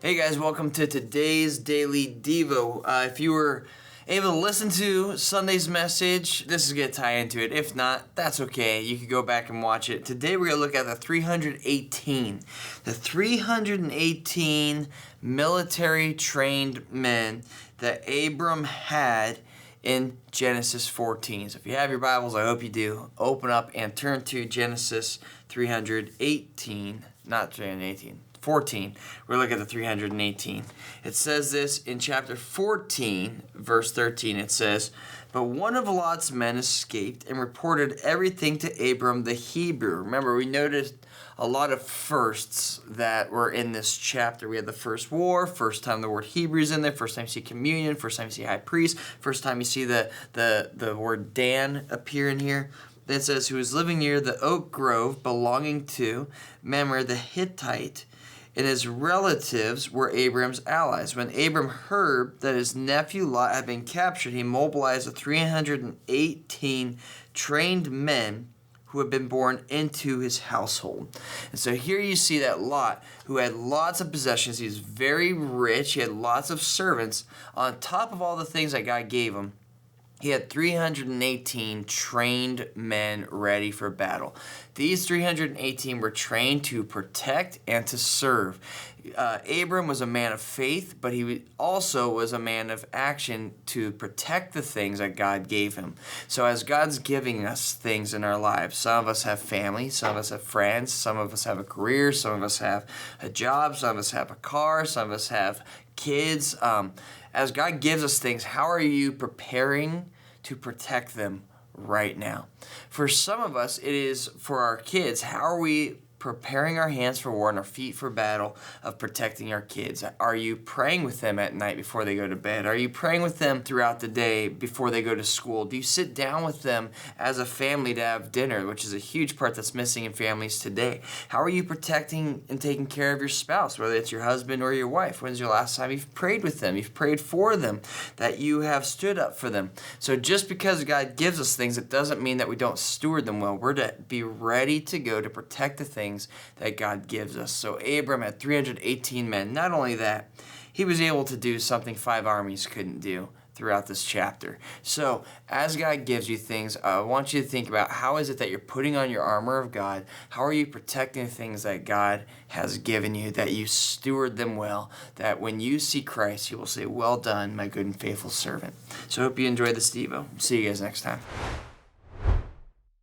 Hey guys, welcome to today's Daily Devo. If you were able to listen to Sunday's message, this is going to tie into it. If not, that's okay. You can go back and watch it. Today we're going to look at the 318. The 318 military trained men that Abram had in Genesis 14. So if you have your Bibles, I hope you do, open up and turn to Genesis 318, not 318. 14. We're looking at the 318. It says this in chapter 14, verse 13. It says, "But one of Lot's men escaped and reported everything to Abram the Hebrew." Remember, we noticed a lot of firsts that were in this chapter. We had the first war, first time the word Hebrew is in there, first time you see communion, first time you see high priest, first time you see the word Dan appear in here. Then it says, "Who was living near the oak grove belonging to Mamre the Hittite, and his relatives were Abram's allies. When Abram heard that his nephew Lot had been captured, he mobilized the 318 trained men who had been born into his household." And so here you see that Lot, who had lots of possessions, he was very rich, he had lots of servants, on top of all the things that God gave him. He had 318 trained men ready for battle. These 318 were trained to protect and to serve. Abram was a man of faith, but he also was a man of action to protect the things that God gave him. So as God's giving us things in our lives, some of us have family, some of us have friends, some of us have a career, some of us have a job, some of us have a car, some of us have kids. As God gives us things, how are you preparing to protect them right now? For some of us, it is for our kids. How are we preparing our hands for war and our feet for battle of protecting our kids? Are you praying with them at night before they go to bed? Are you praying with them throughout the day before they go to school? Do you sit down with them as a family to have dinner, which is a huge part that's missing in families today? How are you protecting and taking care of your spouse, whether it's your husband or your wife? When's your last time you've prayed with them? You've prayed for them, that you have stood up for them. So just because God gives us things, it doesn't mean that we don't steward them well. We're to be ready to go to protect the things that God gives us. So Abram had 318 men. Not only that, he was able to do something 5 armies couldn't do throughout this chapter. So as God gives you things, I want you to think about, how is it that you're putting on your armor of God? How are you protecting the things that God has given you, that you steward them well, that when you see Christ, you will say, "Well done, my good and faithful servant." So I hope you enjoyed this Devo. See you guys next time.